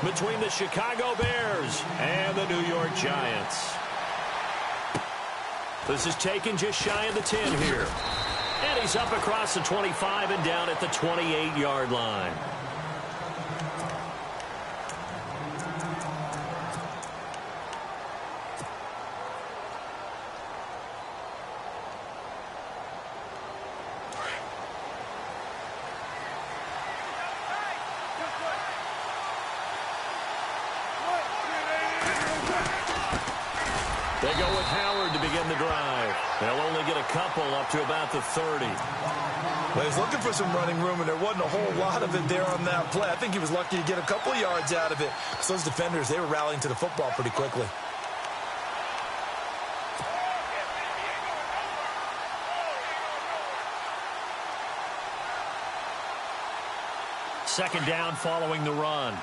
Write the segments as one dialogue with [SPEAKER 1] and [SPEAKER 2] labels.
[SPEAKER 1] between the Chicago Bears and the New York Giants. This is taken just shy of the 10 here. And he's up across the 25 and down at the 28-yard line.
[SPEAKER 2] They go with Howard to begin the drive. They'll only get a couple up to about the 30.
[SPEAKER 3] Well, he was looking for some running room, and there wasn't a whole lot of it there on that play. I think he was lucky to get a couple of yards out of it. So those defenders, they were rallying to the football pretty quickly.
[SPEAKER 1] Second down following the run.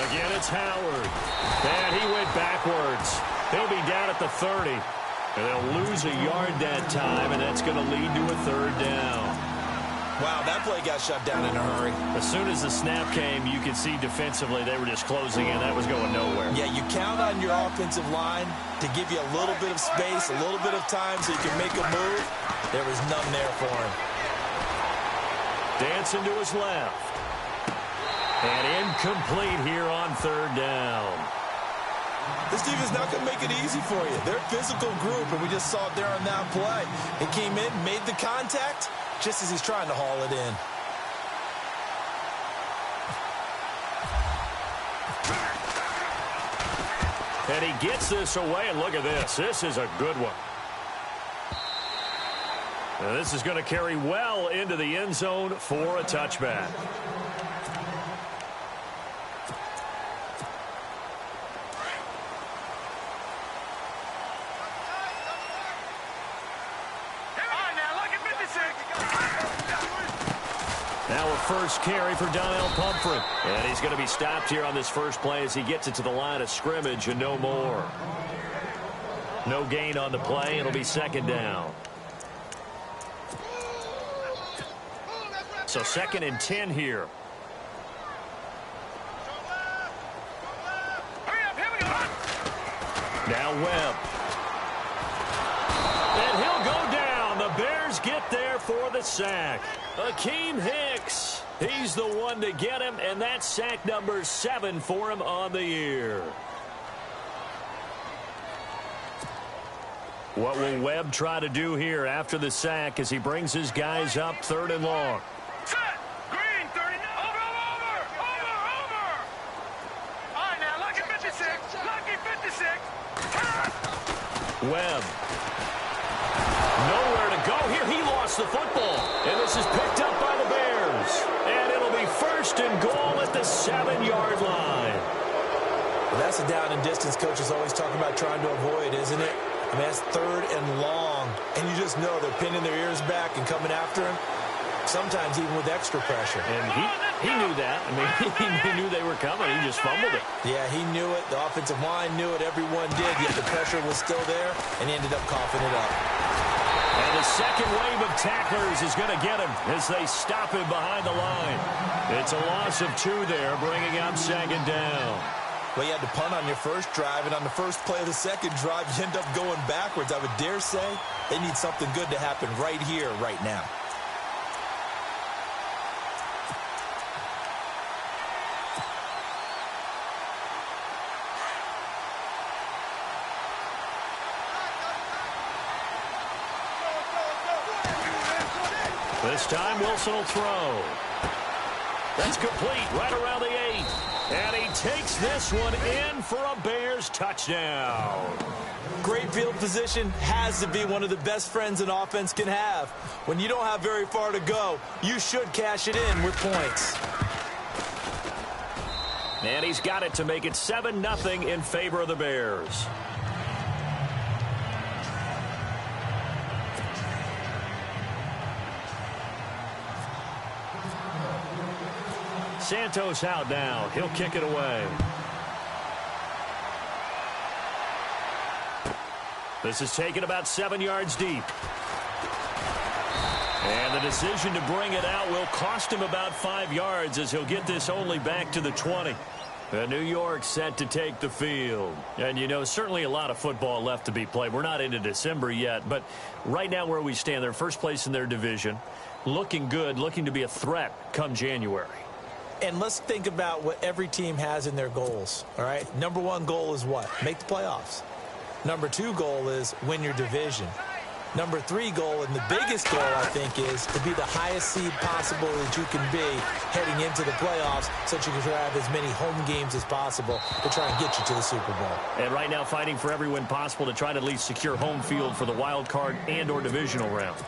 [SPEAKER 1] Again, it's Howard. And he went backwards. He'll be down at the 30. And they'll lose a yard that time, and that's going to lead to a third down.
[SPEAKER 3] Wow, that play got shut down in a hurry.
[SPEAKER 1] As soon as the snap came, you could see defensively they were just closing in. That was going nowhere.
[SPEAKER 3] Yeah, you count on your offensive line to give you a little bit of space, a little bit of time so you can make a move. There was none there for him.
[SPEAKER 1] Dancing to his left. And incomplete here on third down.
[SPEAKER 3] This team is not going to make it easy for you. They're a physical group, and we just saw it there on that play. It came in, made the contact, just as he's trying to haul it in.
[SPEAKER 1] And he gets this away, and look at this. This is a good one. Now this is going to carry well into the end zone for a touchback. Now a first carry for Donnell Pumphrey. And he's going to be stopped here on this first play as he gets it to the line of scrimmage and no more. No gain on the play. It'll be second down. So 2nd and 10 here. Now Webb. And he'll go down. The Bears get there for the sack. Akeem Hicks. He's the one to get him, and that's sack number 7 for him on the year. What will Webb try to do here after the sack as he brings his guys up 3rd and long?
[SPEAKER 4] Set. Green, 30. Over. All right, now, lucky 56. Lucky 56.
[SPEAKER 1] Webb. Nowhere to go here. He lost the football. And this is picked up by the Bears. And it'll be 1st and goal at the 7-yard line.
[SPEAKER 3] Well, that's a down and distance coach is always talking about trying to avoid, isn't it? I mean, that's 3rd and long. And you just know they're pinning their ears back and coming after him. Sometimes even with extra pressure.
[SPEAKER 1] And he knew that. I mean, he knew they were coming. He just fumbled it.
[SPEAKER 3] Yeah, he knew it. The offensive line knew it. Everyone did. Yet the pressure was still there, and he ended up coughing it up.
[SPEAKER 1] And the second wave of tacklers is going to get him as they stop him behind the line. It's a loss of 2 there, bringing up 2nd down.
[SPEAKER 3] Well, you had to punt on your first drive, and on the first play of the second drive, you end up going backwards. I would dare say they need something good to happen right here, right now.
[SPEAKER 1] This time, Wilson will throw. That's complete right around the 8. And he takes this one in for a Bears touchdown.
[SPEAKER 3] Great field position has to be one of the best friends an offense can have. When you don't have very far to go, you should cash it in with points.
[SPEAKER 1] And he's got it to make it 7-0 in favor of the Bears. Santos out now. He'll kick it away. This is taken about 7 yards deep. And the decision to bring it out will cost him about 5 yards as he'll get this only back to the 20. And New York set to take the field. And, you know, certainly a lot of football left to be played. We're not into December yet, but right now where we stand, they're first place in their division, looking good, looking to be a threat come January.
[SPEAKER 3] And let's think about what every team has in their goals, all right? Number one goal is what? Make the playoffs. Number two goal is win your division. Number three goal, and the biggest goal, I think, is to be the highest seed possible that you can be heading into the playoffs so that you can have as many home games as possible to try and get you to the Super Bowl.
[SPEAKER 1] And right now fighting for every win possible to try to at least secure home field for the wild card and or divisional round.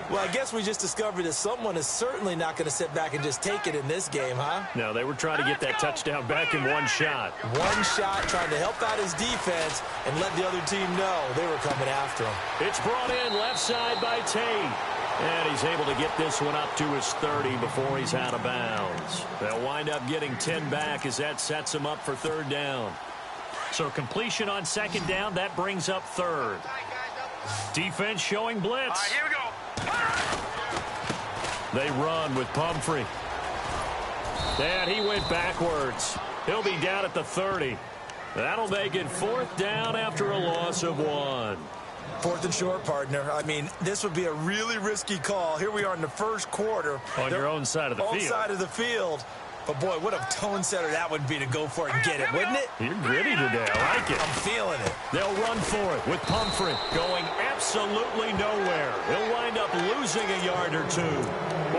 [SPEAKER 3] Well, I guess we just discovered that someone is certainly not going to sit back and just take it in this game, huh?
[SPEAKER 1] No, they were trying to get that touchdown back in one shot.
[SPEAKER 3] One shot, trying to help out his defense and let the other team know they were coming after him.
[SPEAKER 1] It's brought in left side by Tate. And he's able to get this one up to his 30 before he's out of bounds. They'll wind up getting 10 back as that sets him up for third down. So completion on second down, that brings up third. Defense showing blitz.
[SPEAKER 4] All right, here we go.
[SPEAKER 1] They run with Pumphrey. And he went backwards. He'll be down at the 30. That'll make it fourth down after a loss of 1.
[SPEAKER 3] Fourth and short, partner. I mean, this would be a really risky call. Here we are in the first quarter.
[SPEAKER 1] On your own side of the field.
[SPEAKER 3] Own side of the field. But, boy, what a tone setter that would be to go for it and get it, wouldn't it?
[SPEAKER 1] You're gritty today. I like it.
[SPEAKER 3] I'm feeling it.
[SPEAKER 1] They'll run for it with Pumphrey going absolutely nowhere. He'll wind up losing a yard or two.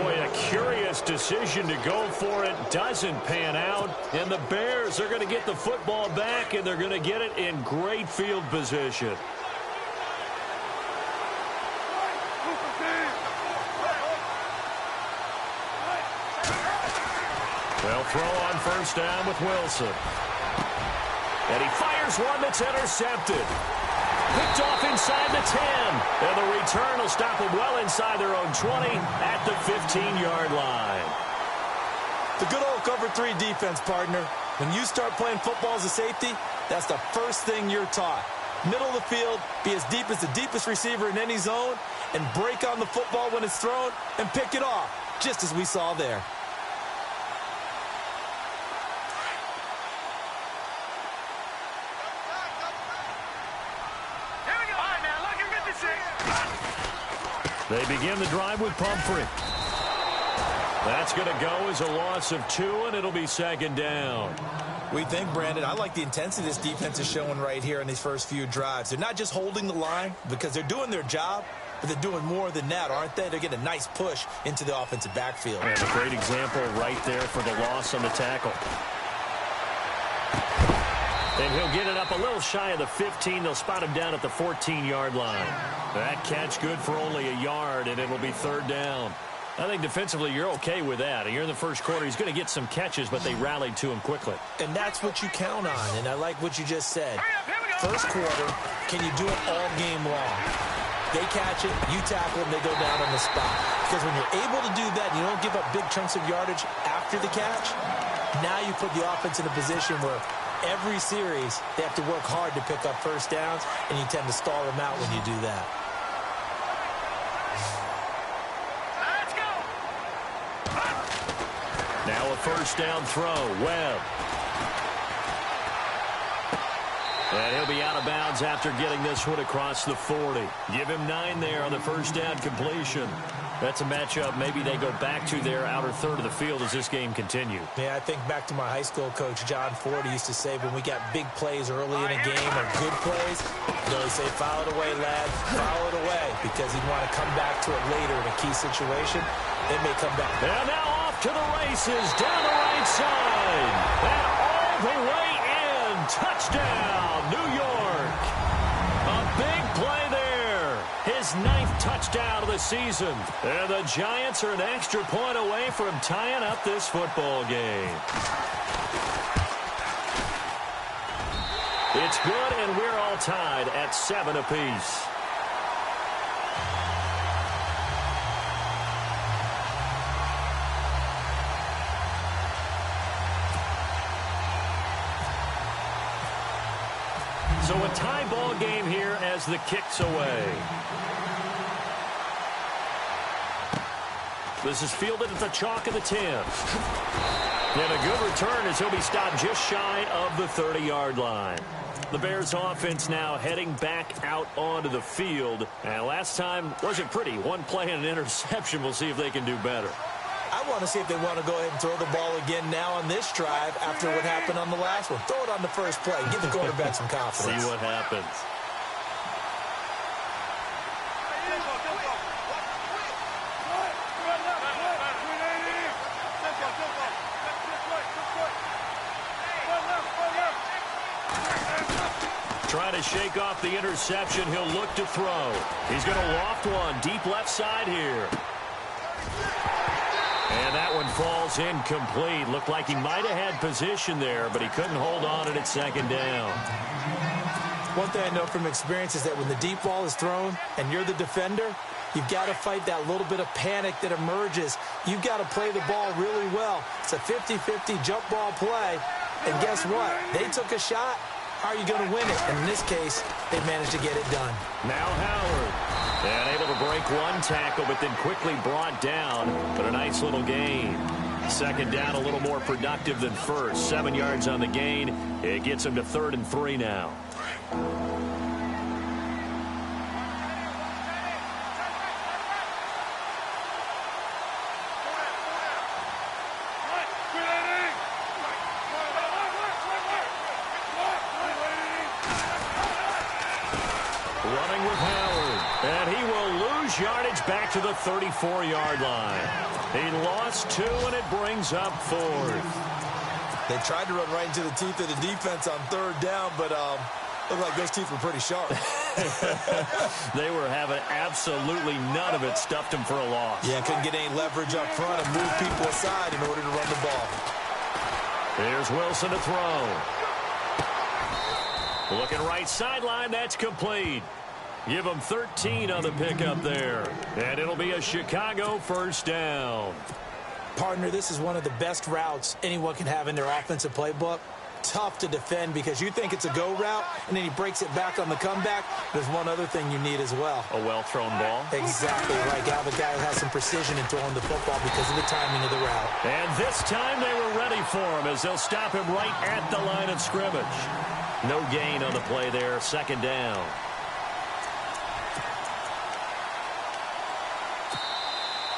[SPEAKER 1] Boy, a curious decision to go for it. Doesn't pan out. And the Bears are going to get the football back, and they're going to get it in great field position. They'll throw on first down with Wilson. And he fires one that's intercepted. Picked off inside the 10. And the return will stop them well inside their own 20 at the 15-yard line.
[SPEAKER 3] The good old cover 3 defense, partner. When you start playing football as a safety, that's the first thing you're taught. Middle of the field, be as deep as the deepest receiver in any zone, and break on the football when it's thrown and pick it off, just as we saw there.
[SPEAKER 1] They begin the drive with Pumphrey. That's going to go as a loss of 2, and it'll be second down.
[SPEAKER 3] We think, Brandon, I like the intensity this defense is showing right here in these first few drives. They're not just holding the line because they're doing their job, but they're doing more than that, aren't they? They're getting a nice push into the offensive backfield.
[SPEAKER 1] And a great example right there for the loss on the tackle. And he'll get it up a little shy of the 15. They'll spot him down at the 14-yard line. That catch good for only a yard, and it'll be third down. I think defensively you're okay with that. Here in the first quarter, he's going to get some catches, but they rallied to him quickly.
[SPEAKER 3] And that's what you count on, and I like what you just said. First quarter, can you do it all game long? They catch it, you tackle them, they go down on the spot. Because when you're able to do that, and you don't give up big chunks of yardage after the catch, now you put the offense in a position where every series they have to work hard to pick up first downs, and you tend to stall them out when you do that.
[SPEAKER 1] Now a first down throw. Webb. And he'll be out of bounds after getting this one across the 40. Give him 9 there on the first down completion. That's a matchup maybe they go back to their outer third of the field as this game continues.
[SPEAKER 3] Yeah, I think back to my high school coach, John Ford, he used to say when we got big plays early in a game or good plays, you know, he'd say, foul it away, lad, foul it away, because he'd want to come back to it later in a key situation. They may come back.
[SPEAKER 1] And now off to the races down the right side. And all the way in. Touchdown, New York. A big play there. His 9th touchdown of the season. And the Giants are an extra point away from tying up this football game. It's good, and we're all tied at 7 apiece. So a tie ball game here as the kick's away. This is fielded at the chalk of the 10. And a good return as he'll be stopped just shy of the 30-yard line. The Bears offense now heading back out onto the field. And last time wasn't pretty. One play and an interception. We'll see if they can do better.
[SPEAKER 3] I want to see if they want to go ahead and throw the ball again now on this drive after what happened on the last one. Throw it on the first play. Give the quarterback some confidence.
[SPEAKER 1] See what happens. Trying to shake off the interception. He'll look to throw. He's going to loft one deep left side here. And that one falls incomplete. Looked like he might have had position there, but he couldn't hold on at second down.
[SPEAKER 3] One thing I know from experience is that when the deep ball is thrown and you're the defender, you've got to fight that little bit of panic that emerges. You've got to play the ball really well. It's a 50-50 jump ball play. And guess what? They took a shot. How are you going to win it? And in this case, they managed to get it done.
[SPEAKER 1] Now Howard. And able to break one tackle, but then quickly brought down. But a nice little gain. Second down, a little more productive than first. 7 yards on the gain. It gets him to 3rd and 3 now. Running with Howard. And he will lose yardage back to the 34-yard line. He lost 2, and it brings up 4th.
[SPEAKER 3] They tried to run right into the teeth of the defense on 3rd down, but looked like those teeth were pretty sharp.
[SPEAKER 1] They were having absolutely none of it. Stuffed him for a loss.
[SPEAKER 3] Yeah, couldn't get any leverage up front and move people aside in order to run the ball.
[SPEAKER 1] Here's Wilson to throw. Looking right sideline. That's complete. Give him 13 on the pickup there. And it'll be a Chicago first down.
[SPEAKER 3] Partner, this is one of the best routes anyone can have in their offensive playbook. Tough to defend because you think it's a go route, and then he breaks it back on the comeback. There's one other thing you need as well.
[SPEAKER 1] A well-thrown ball.
[SPEAKER 3] Exactly right. You have a guy who has some precision in throwing the football because of the timing of the route.
[SPEAKER 1] And this time they were ready for him as they'll stop him right at the line of scrimmage. No gain on the play there. Second down.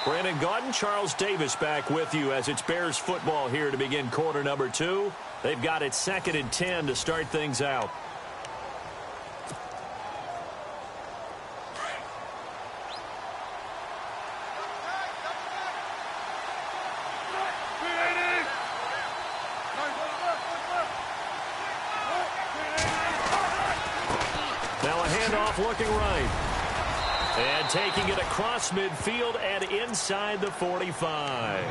[SPEAKER 1] Brandon Gaudin, Charles Davis back with you as it's Bears football here to begin quarter number 2. They've got it 2nd and 10 to start things out. Now a handoff looking right. And taking it across midfield and inside the 45.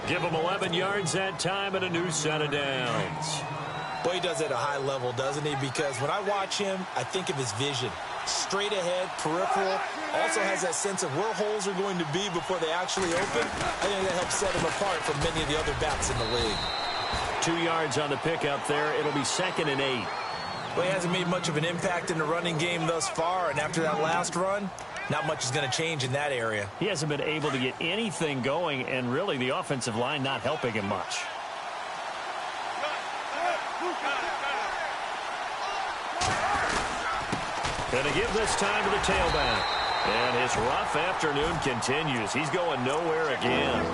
[SPEAKER 1] Give him 11 yards that time and a new set of downs.
[SPEAKER 3] Well, he does it at a high level, doesn't he? Because when I watch him, I think of his vision. Straight ahead, peripheral. Also has that sense of where holes are going to be before they actually open. I think that helps set him apart from many of the other backs in the league.
[SPEAKER 1] 2 yards on the pickup there. It'll be 2nd and 8.
[SPEAKER 3] Well, he hasn't made much of an impact in the running game thus far, and after that last run, not much is going to change in that area.
[SPEAKER 1] He hasn't been able to get anything going, and really the offensive line not helping him much. Going to give this time to the tailback. And his rough afternoon continues. He's going nowhere again.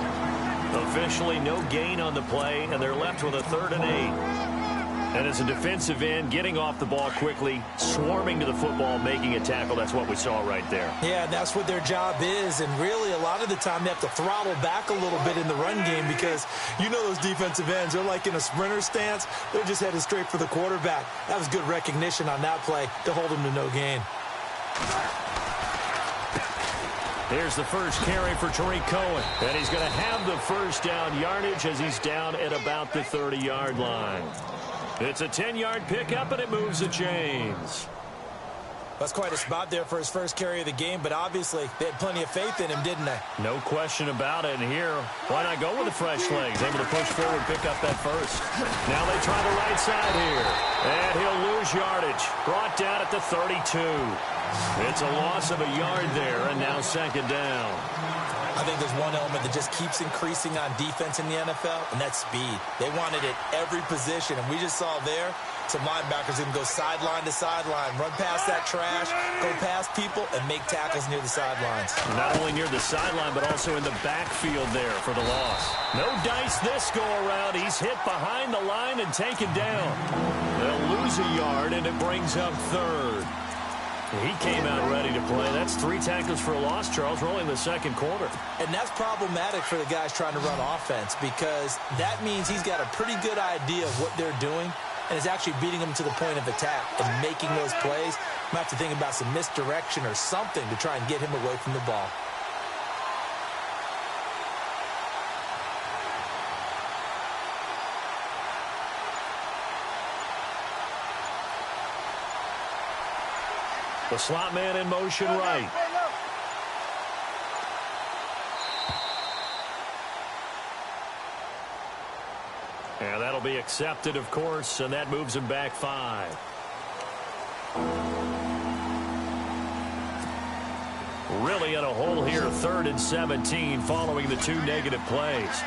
[SPEAKER 1] Officially no gain on the play, and they're left with a 3rd and 8. And as a defensive end, getting off the ball quickly, swarming to the football, making a tackle, that's what we saw right there.
[SPEAKER 3] Yeah, that's what their job is. And really, a lot of the time, they have to throttle back a little bit in the run game because you know those defensive ends, they're like in a sprinter stance. They're just headed straight for the quarterback. That was good recognition on that play to hold him to no gain.
[SPEAKER 1] Here's the first carry for Tariq Cohen. And he's going to have the first down yardage as he's down at about the 30-yard line. It's a 10-yard pickup, and it moves the chains.
[SPEAKER 3] That's quite a spot there for his first carry of the game, but obviously they had plenty of faith in him, didn't they?
[SPEAKER 1] No question about it. And here, why not go with the fresh legs? Able to push forward, pick up that first. Now they try the right side here. And he'll lose yardage. Brought down at the 32. It's a loss of a yard there, and now second down.
[SPEAKER 3] I think there's one element that just keeps increasing on defense in the NFL, and that's speed. They want it at every position, and we just saw there some linebackers can go sideline to sideline, run past that trash, go past people, and make tackles near the sidelines.
[SPEAKER 1] Not only near the sideline, but also in the backfield there for the loss. No dice this go-around. He's hit behind the line and taken down. They'll lose a yard, and it brings up third. He came out ready to play. That's 3 tackles for a loss, Charles. We're only in the second quarter.
[SPEAKER 3] And that's problematic for the guys trying to run offense because that means he's got a pretty good idea of what they're doing and is actually beating them to the point of attack and making those plays. Might have to think about some misdirection or something to try and get him away from the ball.
[SPEAKER 1] The slot man in motion right. And that'll be accepted, of course, and that moves him back 5. Really in a hole here, 3rd and 17 following the 2 negative plays.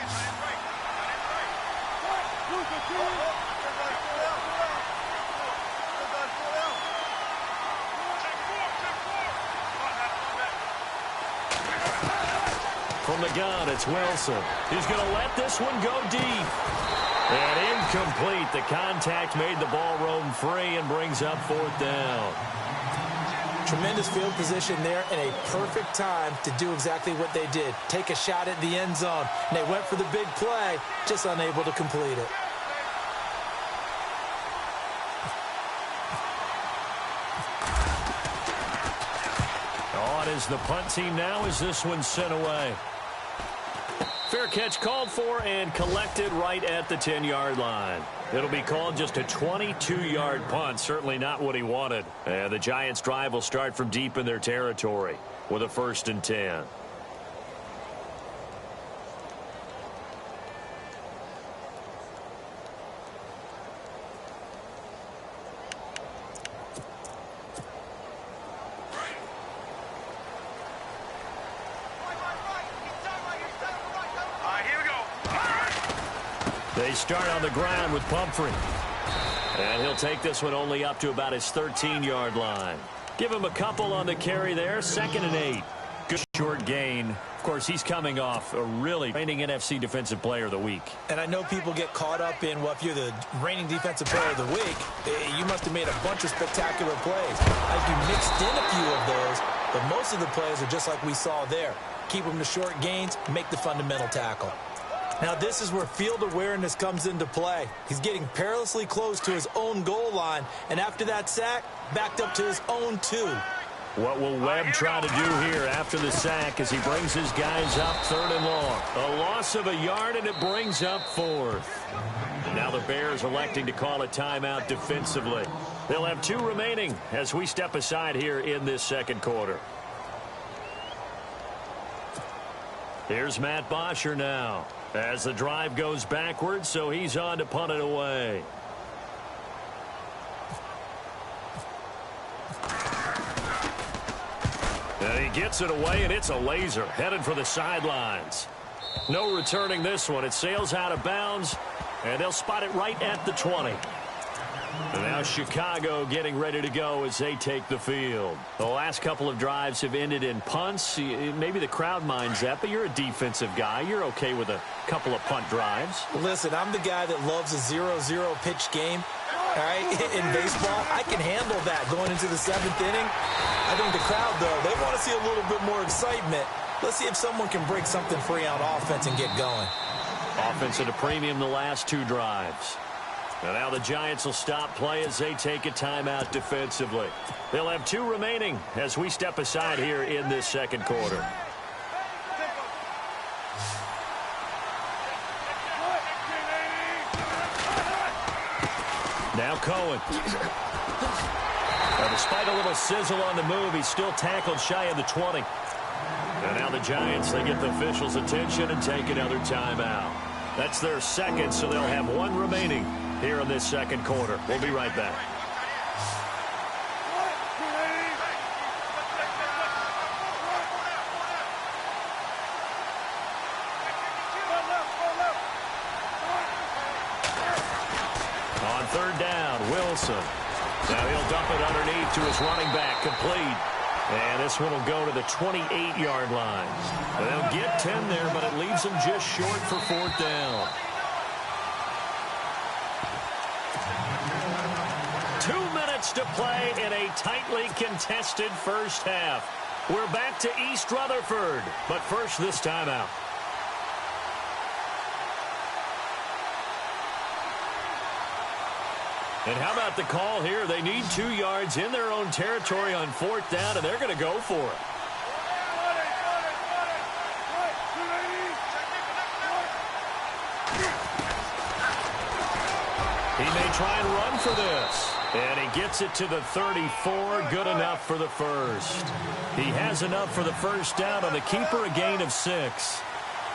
[SPEAKER 1] From the gun, it's Wilson. He's going to let this one go deep. And incomplete. The contact made the ball roam free and brings up 4th down.
[SPEAKER 3] Tremendous field position there and a perfect time to do exactly what they did. Take a shot at the end zone. And they went for the big play, just unable to complete it.
[SPEAKER 1] On is the punt team now as this one's sent away. Fair catch called for and collected right at the 10-yard line. It'll be called just a 22-yard punt. Certainly not what he wanted. And the Giants' drive will start from deep in their territory with a 1st and 10. They start on the ground with Pumphrey. And he'll take this one only up to about his 13-yard line. Give him a couple on the carry there. 2nd and 8. Good short gain. Of course, he's coming off a really reigning NFC Defensive Player of the Week.
[SPEAKER 3] And I know people get caught up in, well, if you're the reigning Defensive Player of the Week, you must have made a bunch of spectacular plays. Like you mixed in a few of those, but most of the plays are just like we saw there. Keep them to short gains, make the fundamental tackle. Now, this is where field awareness comes into play. He's getting perilously close to his own goal line, and after that sack, backed up to his own 2.
[SPEAKER 1] What will Webb try to do here after the sack as he brings his guys up 3rd and long? A loss of a yard, and it brings up 4th. Now the Bears electing to call a timeout defensively. They'll have 2 remaining as we step aside here in this second quarter. Here's Matt Bosher now as the drive goes backwards, so he's on to punt it away. And he gets it away, and it's a laser headed for the sidelines. No returning this one. It sails out of bounds, and they'll spot it right at the 20. And now Chicago getting ready to go as they take the field. The last couple of drives have ended in punts. Maybe the crowd minds that, but you're a defensive guy. You're okay with a couple of punt drives.
[SPEAKER 3] Listen, I'm the guy that loves a 0-0 pitch game. All right, in baseball, I can handle that going into the 7th inning. I think the crowd, though, they want to see a little bit more excitement. Let's see if someone can break something free on offense and get going.
[SPEAKER 1] Offense at a premium the last 2 drives. And now the Giants will stop play as they take a timeout defensively. They'll have 2 remaining as we step aside here in this second quarter. Now Cohen. Despite a little sizzle on the move, he's still tackled shy of the 20. And now the Giants, they get the officials' attention and take another timeout. That's their second, so they'll have one remaining here in this second quarter. We'll be right back. On third down, Wilson. Now he'll dump it underneath to his running back, complete. And this one will go to the 28-yard line. They'll get 10 there, but it leaves them just short for fourth down. 2 minutes to play in a tightly contested first half. We're back to East Rutherford, but first this timeout. And how about the call here? They need 2 yards in their own territory on fourth down, and they're going to go for it. He may try and run for this. And he gets it to the 34. Good enough for the first. He has enough for the first down on the keeper, a gain of 6.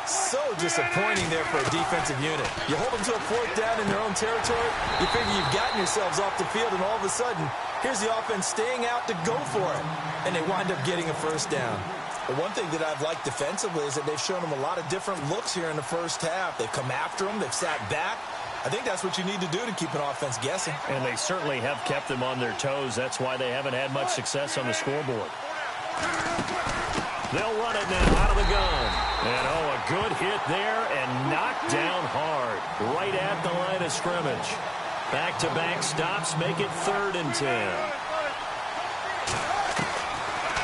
[SPEAKER 3] So disappointing there for a defensive unit. You hold them to a fourth down in their own territory, you figure you've gotten yourselves off the field, and all of a sudden, here's the offense staying out to go for it. And they wind up getting a first down. But one thing that I've liked defensively is that they've shown them a lot of different looks here in the first half. They've come after them. They've sat back. I think that's what you need to do to keep an offense guessing.
[SPEAKER 1] And they certainly have kept them on their toes. That's why they haven't had much success on the scoreboard. They'll run it now out of the gun. And, oh, a good hit there and knocked down hard right at the line of scrimmage. Back-to-back stops make it 3rd and 10.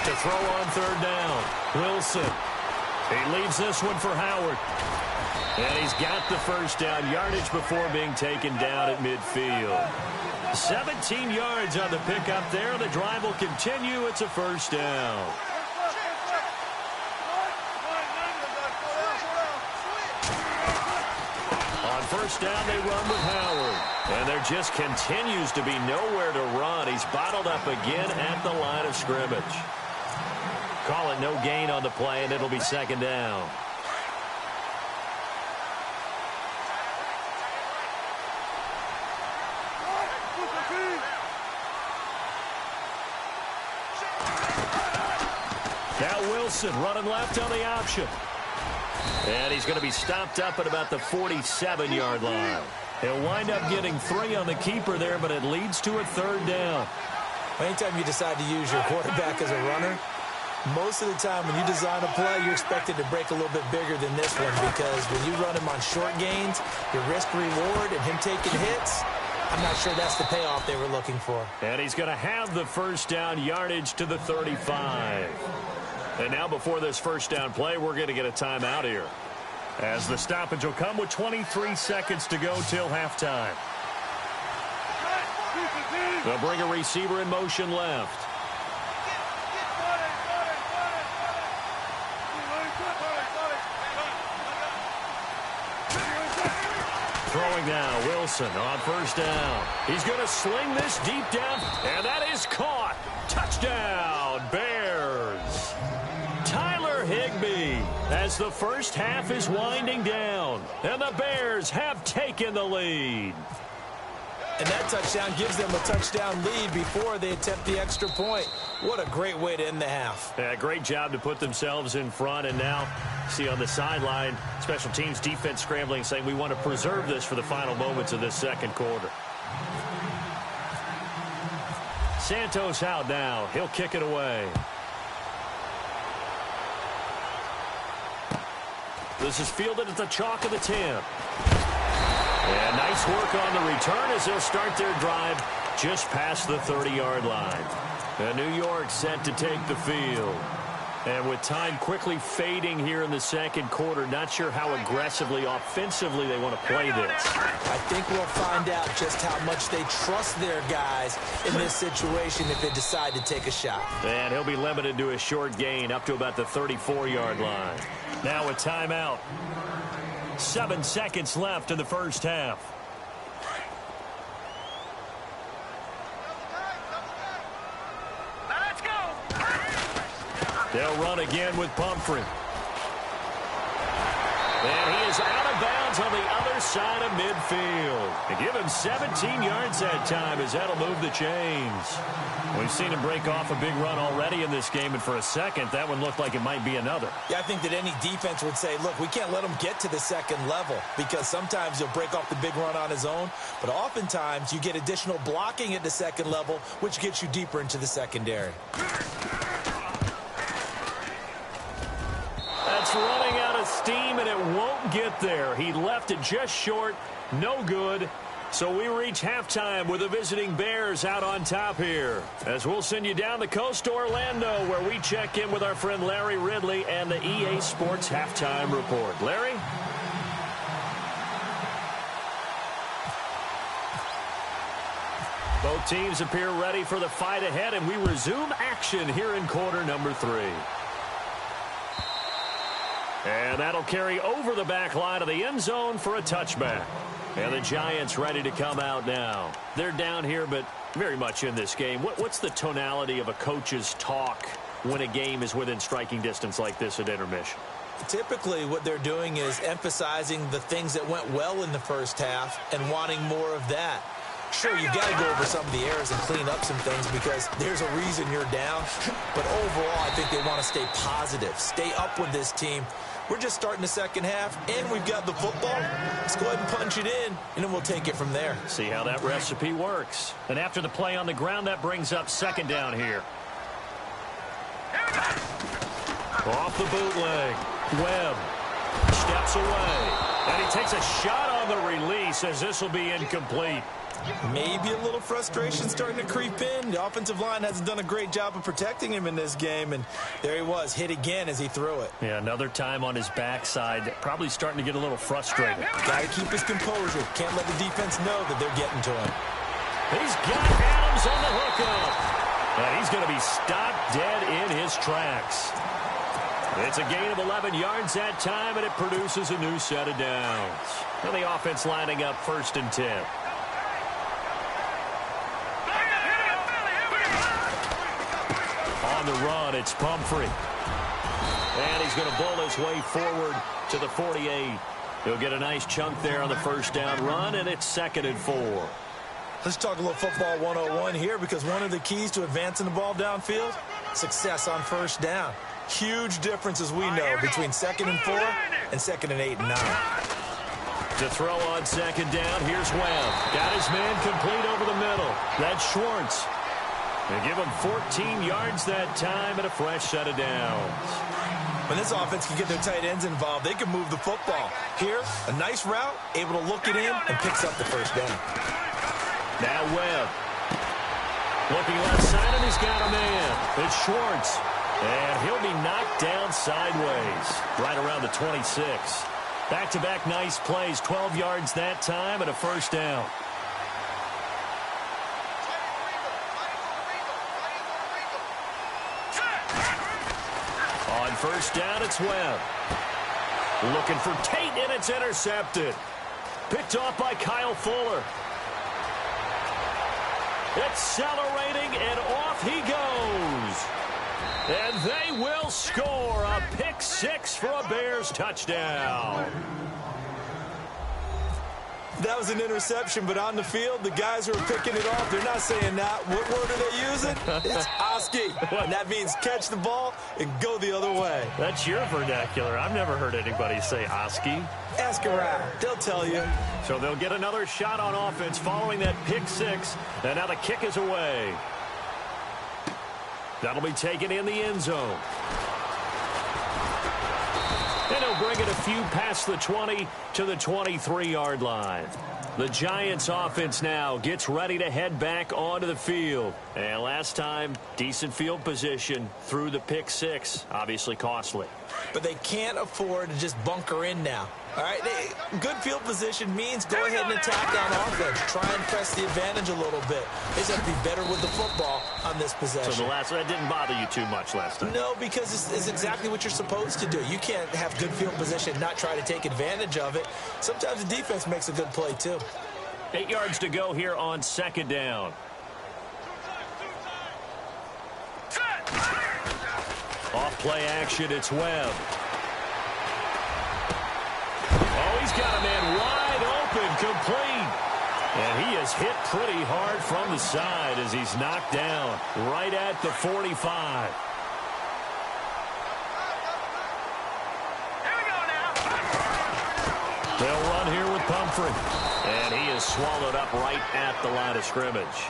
[SPEAKER 1] To throw on third down, Wilson. He leaves this one for Howard. And he's got the first down yardage before being taken down at midfield. 17 yards on the pickup there. The drive will continue. It's a first down. On first down, they run with Howard. And there just continues to be nowhere to run. He's bottled up again at the line of scrimmage. Call it no gain on the play, and it'll be second down. Now Wilson running left on the option. And he's going to be stopped up at about the 47-yard line. He'll wind up getting 3 on the keeper there, but it leads to a third down.
[SPEAKER 3] Anytime you decide to use your quarterback as a runner, most of the time when you design a play, you're expected to break a little bit bigger than this one, because when you run him on short gains, your risk-reward and him taking hits, I'm not sure that's the payoff they were looking for.
[SPEAKER 1] And he's going to have the first down yardage to the 35. And now before this first down play, we're going to get a timeout here, as the stoppage will come with 23 seconds to go till halftime. They'll bring a receiver in motion left. Throwing now, Wilson on first down. He's going to sling this deep down, and that is caught. Touchdown, Bears. Tyler Higbee, as the first half is winding down, and the Bears have taken the lead.
[SPEAKER 3] And that touchdown gives them a touchdown lead before they attempt the extra point. What a great way to end the half.
[SPEAKER 1] Yeah, great job to put themselves in front. And now, see on the sideline, special teams defense scrambling, saying we want to preserve this for the final moments of this second quarter. Santos out now. He'll kick it away. This is fielded at the chalk of the 10. And nice work on the return as they'll start their drive just past the 30-yard line. And New York set to take the field. And with time quickly fading here in the second quarter, not sure how aggressively, offensively they want to play this.
[SPEAKER 3] I think we'll find out just how much they trust their guys in this situation if they decide to take a shot.
[SPEAKER 1] And he'll be limited to a short gain up to about the 34-yard line. Now a timeout. 7 seconds left in the first half. They'll run again with Pumphrey. And he is out of bounds on the other side of midfield. They give him 17 yards that time as that'll move the chains. We've seen him break off a big run already in this game, and for a second, that one looked like it might be another.
[SPEAKER 3] Yeah, I think that any defense would say, look, we can't let him get to the second level because sometimes he'll break off the big run on his own, but oftentimes you get additional blocking at the second level, which gets you deeper into the secondary.
[SPEAKER 1] That's running out of steam, and it won't get there. He left it just short. No good. So we reach halftime with the visiting Bears out on top here. As we'll send you down the coast to Orlando, where we check in with our friend Larry Ridley and the EA Sports Halftime Report. Larry? Both teams appear ready for the fight ahead, and we resume action here in quarter number 3. And that'll carry over the back line of the end zone for a touchback. And the Giants ready to come out now. They're down here, but very much in this game. What's the tonality of a coach's talk when a game is within striking distance like this at intermission?
[SPEAKER 3] Typically, what they're doing is emphasizing the things that went well in the first half and wanting more of that. Sure, you've got to go over some of the errors and clean up some things because there's a reason you're down. But overall, I think they want to stay positive, stay up with this team. We're just starting the second half, and we've got the football. Let's go ahead and punch it in, and then we'll take it from there.
[SPEAKER 1] See how that recipe works. And after the play on the ground, that brings up second down here. Off the bootleg. Webb steps away. And he takes a shot on the release as this will be incomplete.
[SPEAKER 3] Maybe a little frustration starting to creep in. The offensive line hasn't done a great job of protecting him in this game, and there he was, hit again as he threw it.
[SPEAKER 1] Yeah, another time on his backside, probably starting to get a little frustrated.
[SPEAKER 3] Got to keep his composure. Can't let the defense know that they're getting to him.
[SPEAKER 1] He's got Adams on the hookup. And he's going to be stopped dead in his tracks. It's a gain of 11 yards that time, and it produces a new set of downs. And the offense lining up 1st and 10. On the run, it's Pumphrey. And he's going to bowl his way forward to the 48. He'll get a nice chunk there on the first down run, and it's 2nd and 4.
[SPEAKER 3] Let's talk a little football 101 here, because one of the keys to advancing the ball downfield, success on first down. Huge difference, as we know, between 2nd and 4 and 2nd and 8 and 9.
[SPEAKER 1] To throw on second down, here's Webb. Got his man complete over the middle. That's Schwartz. They give him 14 yards that time and a fresh set of downs.
[SPEAKER 3] When this offense can get their tight ends involved, they can move the football. Here, a nice route, able to look it in, and picks up the first down.
[SPEAKER 1] Now Webb. Looking left side, and he's got a man. It's Schwartz. And he'll be knocked down sideways, right around the 26. Back-to-back nice plays, 12 yards that time, and a first down. On first down, it's Webb. Looking for Tate, and it's intercepted. Picked off by Kyle Fuller. Accelerating, and off he goes. And they will score a pick 6 for a Bears touchdown.
[SPEAKER 3] That was an interception, but on the field, the guys who are picking it off, they're not saying that. What word are they using? It's Oski. And that means catch the ball and go the other way.
[SPEAKER 1] That's your vernacular. I've never heard anybody say Oski.
[SPEAKER 3] Ask around. They'll tell you.
[SPEAKER 1] So they'll get another shot on offense following that pick 6. And now the kick is away. That'll be taken in the end zone. And he'll bring it a few past the 20 to the 23-yard line. The Giants offense now gets ready to head back onto the field. And last time, decent field position through the pick 6. Obviously costly.
[SPEAKER 3] But they can't afford to just bunker in now. All right, good field position means go ahead and attack on offense. Try and press the advantage a little bit. They just have to be better with the football on this possession.
[SPEAKER 1] So that didn't bother you too much last time?
[SPEAKER 3] No, because it's exactly what you're supposed to do. You can't have good field position, not try to take advantage of it. Sometimes the defense makes a good play, too.
[SPEAKER 1] 8 yards to go here on second down. Off play action. It's Webb. Oh, he's got a man wide open, complete. And he is hit pretty hard from the side as he's knocked down right at the 45.
[SPEAKER 4] Here we go now.
[SPEAKER 1] They'll run here with Pumphrey. And he is swallowed up right at the line of scrimmage.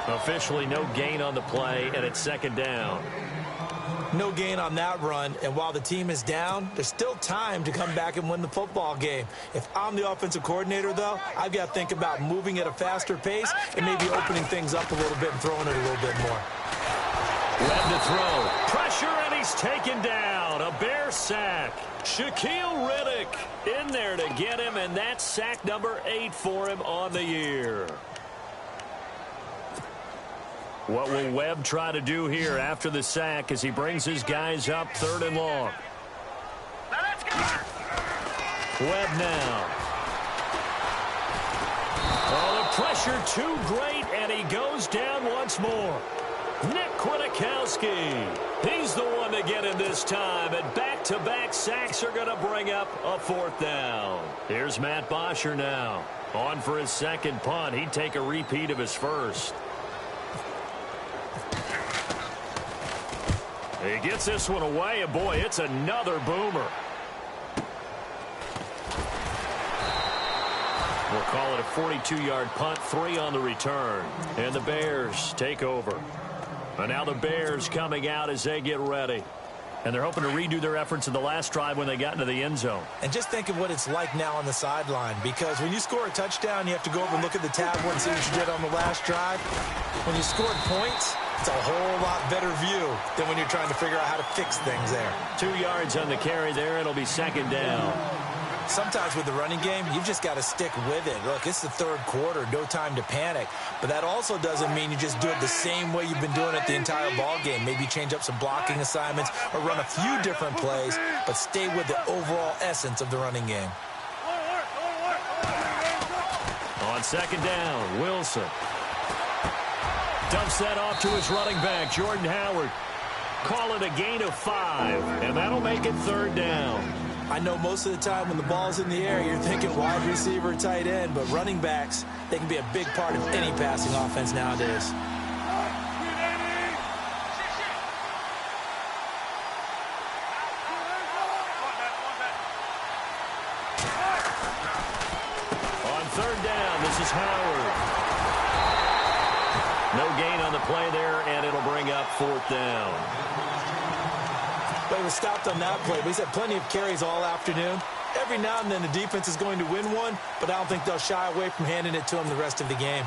[SPEAKER 1] Officially no gain on the play, and it's second down.
[SPEAKER 3] No gain on that run, and while the team is down, there's still time to come back and win the football game. If I'm the offensive coordinator, though, I've got to think about moving at a faster pace and maybe opening things up a little bit and throwing it a little bit more.
[SPEAKER 1] Webb to throw. Pressure, and he's taken down. A Bear sack. Shaquille Riddick in there to get him, and that's sack number 8 for him on the year. What will Webb try to do here after the sack as he brings his guys up 3rd and long?
[SPEAKER 4] Now let's go.
[SPEAKER 1] Webb now. Oh, the pressure too great, and he goes down once more. Nick Kwiatkowski. He's the one to get him this time, and back-to-back sacks are going to bring up a 4th down. Here's Matt Bosher now. On for his second punt. He'd take a repeat of his first. He gets this one away, and boy, it's another boomer. We'll call it a 42-yard punt, 3 on the return. And the Bears take over. And now the Bears coming out as they get ready. And they're hoping to redo their efforts in the last drive when they got into the end zone.
[SPEAKER 3] And just think of what it's like now on the sideline, because when you score a touchdown, you have to go over and look at the tablet and see what you did on the last drive. When you scored points, it's a whole lot better view than when you're trying to figure out how to fix things there.
[SPEAKER 1] 2 yards on the carry there. It'll be second down.
[SPEAKER 3] Sometimes with the running game, you've just got to stick with it. Look, it's the 3rd quarter, no time to panic. But that also doesn't mean you just do it the same way you've been doing it the entire ball game. Maybe change up some blocking assignments or run a few different plays, but stay with the overall essence of the running game.
[SPEAKER 1] On second down, Wilson dumps that off to his running back, Jordan Howard. Call it a gain of 5, and that'll make it 3rd down.
[SPEAKER 3] I know most of the time when the ball's in the air, you're thinking wide receiver, tight end, but running backs, they can be a big part of any passing offense nowadays.
[SPEAKER 1] On 3rd down, this is Howard. No gain on the play there, and it'll bring up 4th down.
[SPEAKER 3] But he was stopped on that play. But he's had plenty of carries all afternoon. Every now and then the defense is going to win one, but I don't think they'll shy away from handing it to him the rest of the game.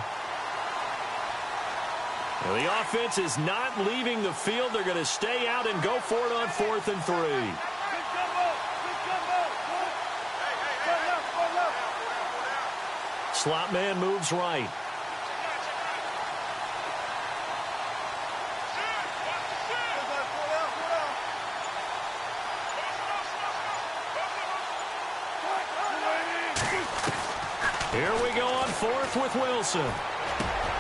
[SPEAKER 1] Well, the offense is not leaving the field. They're going to stay out and go for it on 4th and 3. Slot man moves right. Here we go on 4th with Wilson.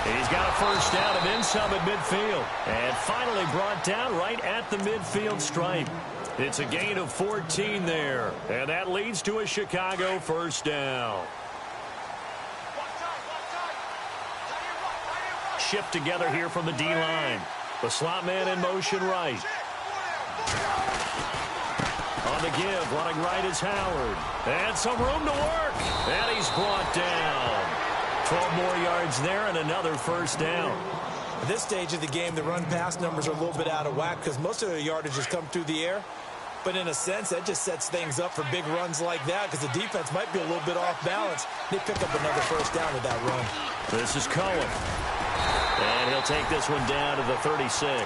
[SPEAKER 1] He's got a first down and then some at midfield. And finally brought down right at the midfield stripe. It's a gain of 14 there. And that leads to a Chicago first down. Shipped together here from the D-line. The slot man in motion right. On the give, running right is Howard. And some room to work. And he's brought down. 12 more yards there and another first down.
[SPEAKER 3] At this stage of the game, the run-pass numbers are a little bit out of whack because most of their yardage has come through the air. But in a sense, that just sets things up for big runs like that because the defense might be a little bit off balance. They pick up another first down with that run.
[SPEAKER 1] This is Cohen. And he'll take this one down to the 36.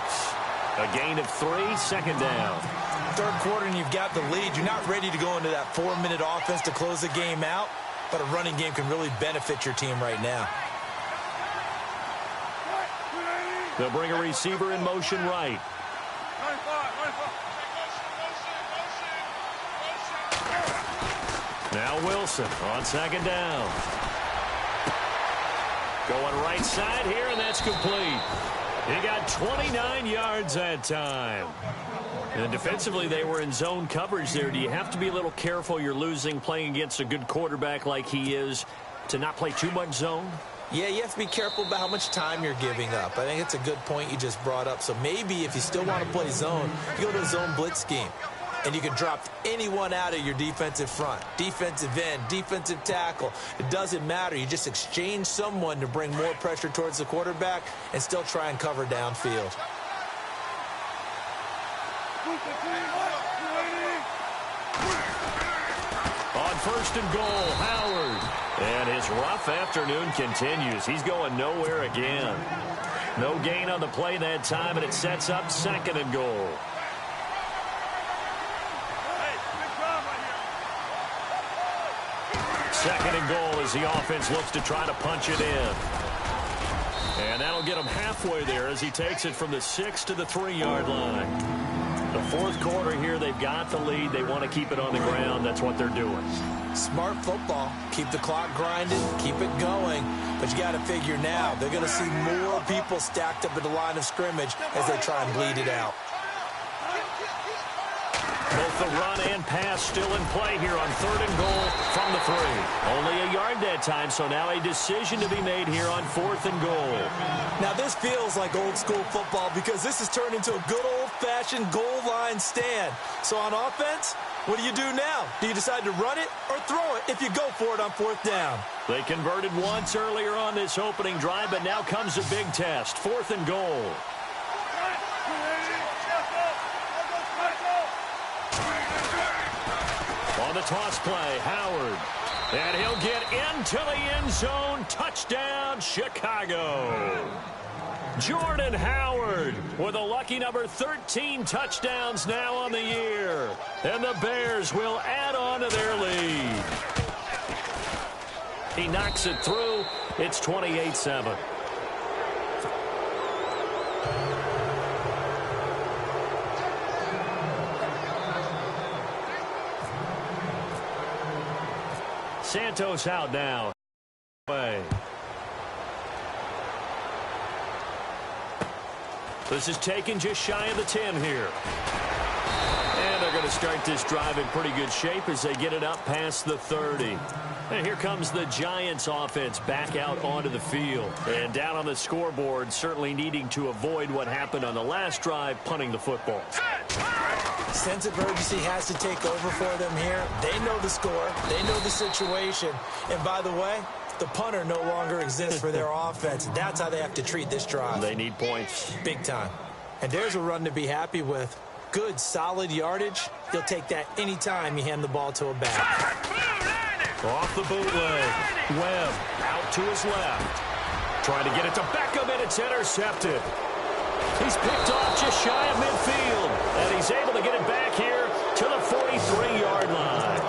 [SPEAKER 1] A gain of 3, second down.
[SPEAKER 3] 3rd quarter and you've got the lead. You're not ready to go into that 4-minute offense to close the game out, but a running game can really benefit your team right now.
[SPEAKER 1] They'll bring a receiver in motion right. Now Wilson on second down. Going right side here, and that's complete. He got 29 yards that time. And defensively, they were in zone coverage there. Do you have to be a little careful you're losing playing against a good quarterback like he is to not play too much zone?
[SPEAKER 3] Yeah, you have to be careful about how much time you're giving up. I think it's a good point you just brought up. So maybe if you still want to play zone, you go to a zone blitz scheme. And you can drop anyone out of your defensive front. Defensive end, defensive tackle. It doesn't matter. You just exchange someone to bring more pressure towards the quarterback and still try and cover downfield.
[SPEAKER 1] On first and goal, Howard. And his rough afternoon continues. He's going nowhere again. No gain on the play that time, and it sets up second and goal. Second and goal as the offense looks to try to punch it in. And that'll get him halfway there as he takes it from the 6 to the 3-yard line. The fourth quarter here, they've got the lead. They want to keep it on the ground. That's what they're doing.
[SPEAKER 3] Smart football. Keep the clock grinding. Keep it going. But you got to figure now, they're going to see more people stacked up at the line of scrimmage as they try and bleed it out.
[SPEAKER 1] Both the run and pass still in play here on third and goal from the 3. Only a yard that time, so now a decision to be made here on fourth and goal.
[SPEAKER 3] Now this feels like old school football because this has turned into a good old-fashioned goal line stand. So on offense, what do you do now? Do you decide to run it or throw it if you go for it on fourth down?
[SPEAKER 1] They converted once earlier on this opening drive, but now comes a big test. Fourth and goal. On the toss play, Howard. And he'll get into the end zone. Touchdown, Chicago. Jordan Howard with a lucky number 13 touchdowns now on the year. And the Bears will add on to their lead. He knocks it through. It's 28-7. Santos out now. This is taken just shy of the 10 here. And they're going to start this drive in pretty good shape as they get it up past the 30. And here comes the Giants offense back out onto the field. And down on the scoreboard, certainly needing to avoid what happened on the last drive, punting the football.
[SPEAKER 3] Sense of urgency has to take over for them here. They know the score. They know the situation. And by the way, the punter no longer exists for their offense. That's how they have to treat this drive.
[SPEAKER 1] They need points.
[SPEAKER 3] Big time. And there's a run to be happy with. Good, solid yardage. You'll take that any time you hand the ball to a back.
[SPEAKER 1] Off the bootleg. Webb out to his left. Trying to get it to Beckham, and it's intercepted. He's picked off just shy of midfield. And he's able to get it back here to the 43-yard line.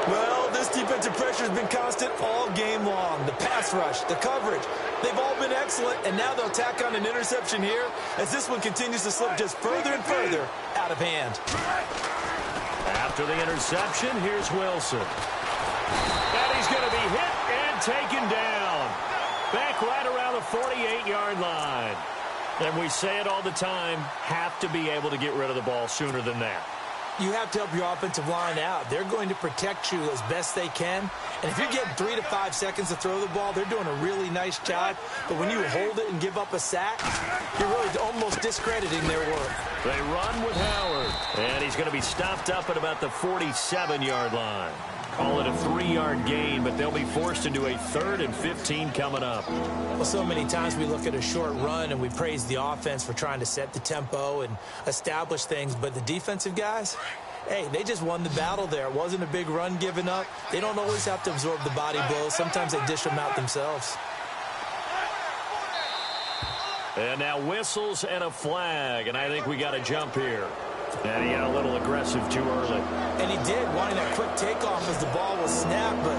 [SPEAKER 3] Well, this defensive pressure has been constant all game long. The pass rush, the coverage, they've all been excellent. And now they'll tack on an interception here as this one continues to slip just further and further out of hand.
[SPEAKER 1] After the interception, here's Wilson. And he's going to be hit and taken down. Back right around the 48-yard line. And we say it all the time, have to be able to get rid of the ball sooner than that.
[SPEAKER 3] You have to help your offensive line out. They're going to protect you as best they can. And if you're getting 3 to 5 seconds to throw the ball, they're doing a really nice job. But when you hold it and give up a sack, you're really almost discrediting their work.
[SPEAKER 1] They run with Howard. And he's going to be stopped up at about the 47-yard line. Call it a 3-yard gain, but they'll be forced into a 3rd and 15 coming up.
[SPEAKER 3] Well, so many times we look at a short run and we praise the offense for trying to set the tempo and establish things, but the defensive guys, hey, they just won the battle there. It wasn't a big run given up. They don't always have to absorb the body blows. Sometimes they dish them out themselves.
[SPEAKER 1] And now whistles and a flag, and I think we got a jump here. And he got a little aggressive too early.
[SPEAKER 3] And he did, wanting that quick takeoff as the ball was snapped, but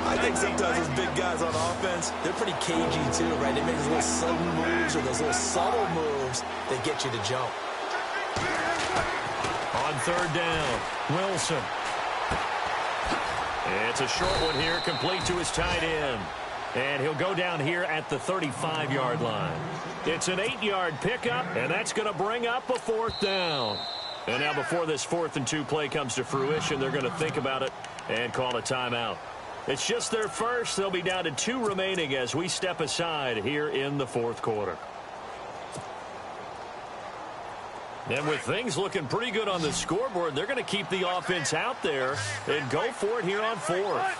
[SPEAKER 3] I think sometimes those big guys on offense, they're pretty cagey too, right? They make those little sudden moves or those little subtle moves that get you to jump.
[SPEAKER 1] On third down, Wilson. It's a short one here, complete to his tight end. And he'll go down here at the 35-yard line. It's an 8-yard pickup, and that's going to bring up a 4th down. And now before this 4th and 2 play comes to fruition, they're going to think about it and call a timeout. It's just their first. They'll be down to 2 remaining as we step aside here in the 4th quarter. And with things looking pretty good on the scoreboard, they're going to keep the offense out there and go for it here on 4th.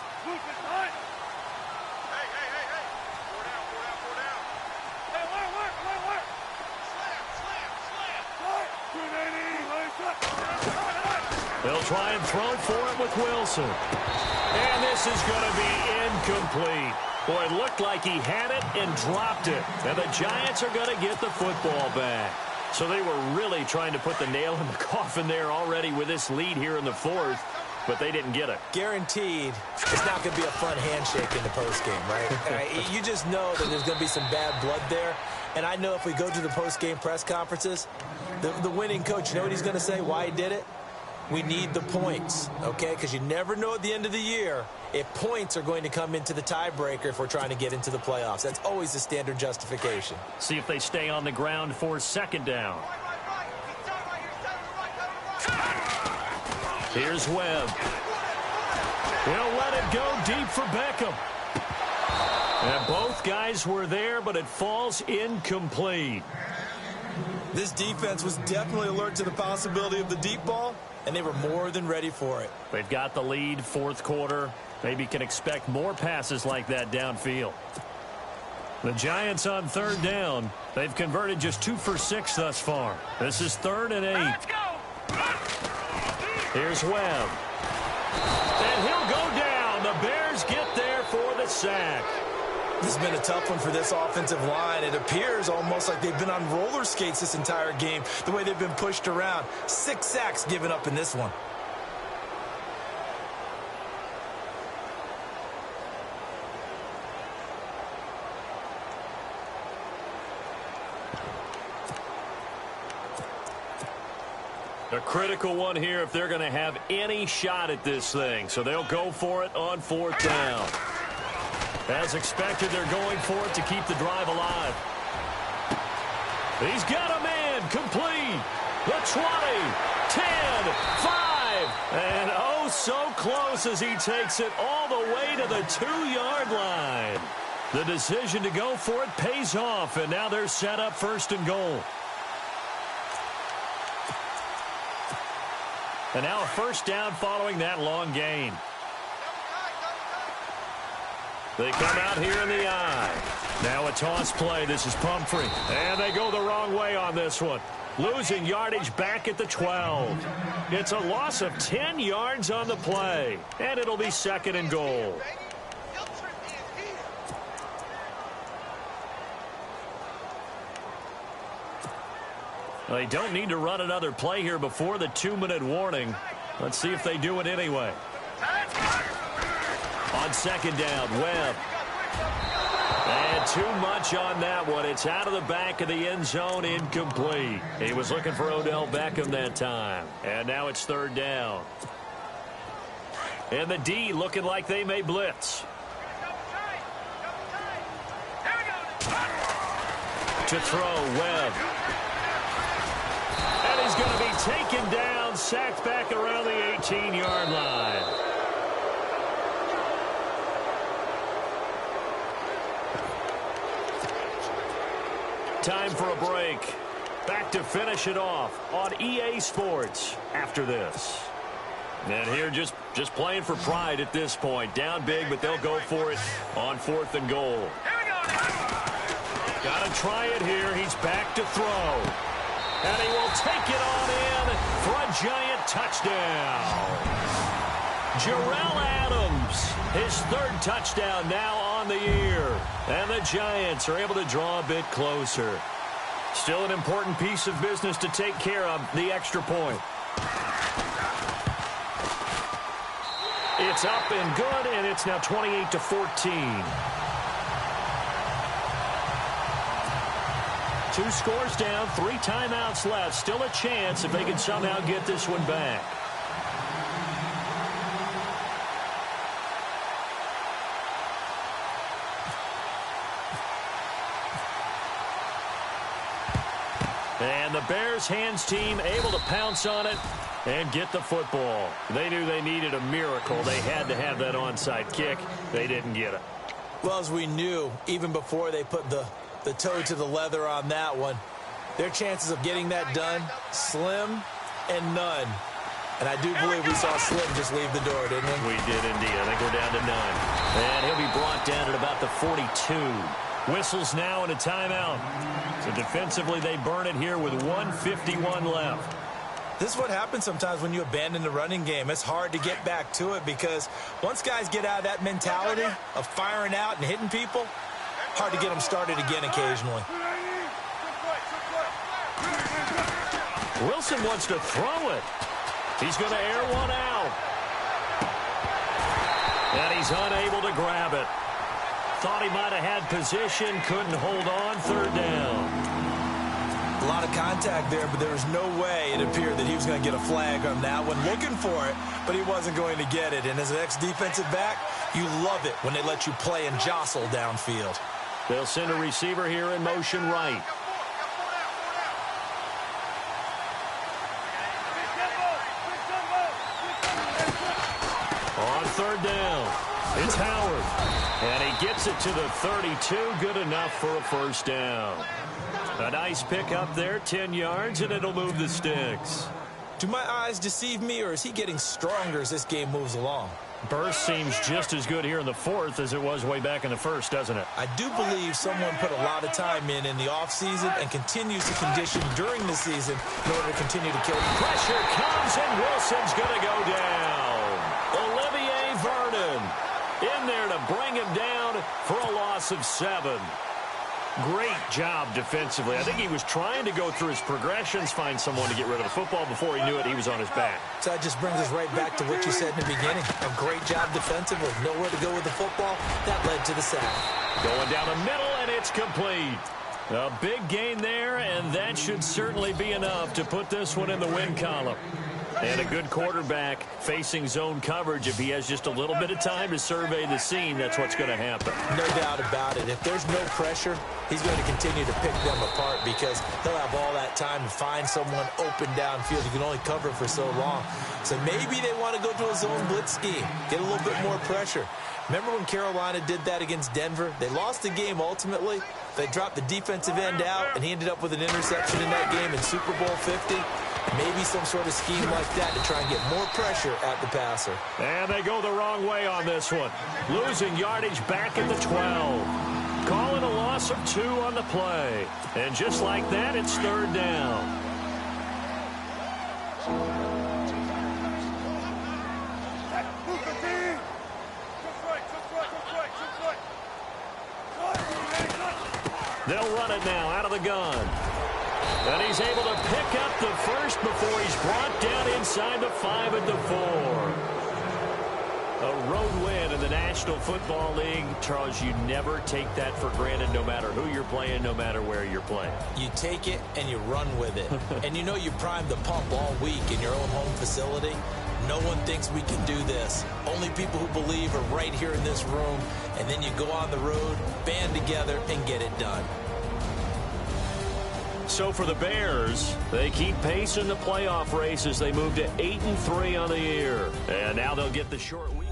[SPEAKER 1] They'll try and throw for it with Wilson. And this is going to be incomplete. Boy, it looked like he had it and dropped it. And the Giants are going to get the football back. So they were really trying to put the nail in the coffin there already with this lead here in the 4th, but they didn't get it.
[SPEAKER 3] Guaranteed it's not going to be a fun handshake in the postgame, right? You just know that there's going to be some bad blood there. And I know if we go to the postgame press conferences, the winning coach, you know what he's going to say, why he did it? We need the points, okay? Because you never know at the end of the year if points are going to come into the tiebreaker if we're trying to get into the playoffs. That's always the standard justification.
[SPEAKER 1] See if they stay on the ground for 2nd down. Here's Webb. He'll let it go deep for Beckham. And both guys were there, but it falls incomplete.
[SPEAKER 3] This defense was definitely alert to the possibility of the deep ball, and they were more than ready for it.
[SPEAKER 1] They've got the lead, 4th quarter. Maybe can expect more passes like that downfield. The Giants on 3rd down. They've converted just 2 for 6 thus far. This is 3rd and 8.
[SPEAKER 4] Let's go.
[SPEAKER 1] Here's Webb. And he'll go down. The Bears get there for the sack.
[SPEAKER 3] This has been a tough one for this offensive line. It appears almost like they've been on roller skates this entire game, the way they've been pushed around. 6 sacks given up in this one.
[SPEAKER 1] A critical one here if they're going to have any shot at this thing. So they'll go for it on 4th down. As expected, they're going for it to keep the drive alive. He's got a man complete. The 20, 10, 5, and oh so close as he takes it all the way to the 2-yard line. The decision to go for it pays off, and now they're set up 1st and goal. And now a 1st down following that long gain. They come out here in the eye. Now a toss play. This is Pumphrey. And they go the wrong way on this one. Losing yardage back at the 12. It's a loss of 10 yards on the play. And it'll be 2nd and goal. They don't need to run another play here before the 2-minute warning. Let's see if they do it anyway. On 2nd down, Webb. And too much on that one. It's out of the back of the end zone, incomplete. He was looking for Odell Beckham that time. And now it's 3rd down. And the D looking like they may blitz. To throw, Webb. And he's going to be taken down, sacked back around the 18-yard line. Time for a break. Back to finish it off on EA Sports after this. And here just playing for pride at this point. Down big, but they'll go for it on 4th and goal. Got to try it here. He's back to throw. And he will take it on in for a Giant touchdown. Jarrell Adams, his 3rd touchdown now on the year. And the Giants are able to draw a bit closer. Still an important piece of business to take care of, the extra point. It's up and good, and it's now 28-14. 2 scores down, 3 timeouts left. Still a chance if they can somehow get this one back. And the Bears hands team able to pounce on it and get the football. They knew they needed a miracle. They had to have that onside kick. They didn't get it.
[SPEAKER 3] Well, as we knew, even before they put the toe to the leather on that one, their chances of getting that done, slim and none. And I do believe we saw Slim just leave the door, didn't we?
[SPEAKER 1] We did indeed. I think we're down to none. And he'll be brought down at about the 42. Whistles now and a timeout. So defensively, they burn it here with 1:51 left.
[SPEAKER 3] This is what happens sometimes when you abandon the running game. It's hard to get back to it because once guys get out of that mentality of firing out and hitting people, hard to get them started again occasionally.
[SPEAKER 1] Wilson wants to throw it. He's going to air one out. And he's unable to grab it. Thought he might have had position, couldn't hold on, third down.
[SPEAKER 3] A lot of contact there, but there was no way it appeared that he was going to get a flag on that one. Looking for it, but he wasn't going to get it. And as an ex-defensive back, you love it when they let you play and jostle downfield.
[SPEAKER 1] They'll send a receiver here in motion right. On third down, it's Howard. And he gets it to the 32, good enough for a first down. A nice pick up there, 10 yards, and it'll move the sticks.
[SPEAKER 3] Do my eyes deceive me, or is he getting stronger as this game moves along?
[SPEAKER 1] Burst seems just as good here in the fourth as it was way back in the first, doesn't it?
[SPEAKER 3] I do believe someone put a lot of time in the offseason and continues to condition during the season in order to continue to kill.
[SPEAKER 1] Pressure comes, and Wilson's going to go down. Olivier Vernon in there to bring him down for a loss of 7. Great job defensively. I think he was trying to go through his progressions, find someone to get rid of the football. Before he knew it, he was on his back.
[SPEAKER 3] So that just brings us right back to what you said in the beginning. A great job defensively. Nowhere to go with the football. That led to the sack.
[SPEAKER 1] Going down the middle, and it's complete. A big gain there, and that should certainly be enough to put this one in the win column. And a good quarterback facing zone coverage. If he has just a little bit of time to survey the scene, that's what's going to happen.
[SPEAKER 3] No doubt about it. If there's no pressure, he's going to continue to pick them apart because he'll have all that time to find someone open downfield. You can only cover for so long. So maybe they want to go to a zone blitz scheme, get a little bit more pressure. Remember when Carolina did that against Denver? They lost the game ultimately. They dropped the defensive end out, and he ended up with an interception in that game in Super Bowl 50. Maybe some sort of scheme like that to try and get more pressure at the passer.
[SPEAKER 1] And they go the wrong way on this one. Losing yardage back at the 12. Calling a loss of 2 on the play. And just like that, it's third down. They'll run it now out of the gun. And he's able to pick up the first before he's brought down inside the 5 at the 4. A road win in the National Football League. Charles, you never take that for granted no matter who you're playing, no matter where you're playing.
[SPEAKER 3] You take it and you run with it. And you know you primed the pump all week in your own home facility. No one thinks we can do this. Only people who believe are right here in this room. And then you go on the road, band together, and get it done.
[SPEAKER 1] So for the Bears, they keep pace in the playoff race as they move to 8-3 on the year. And now they'll get the short week.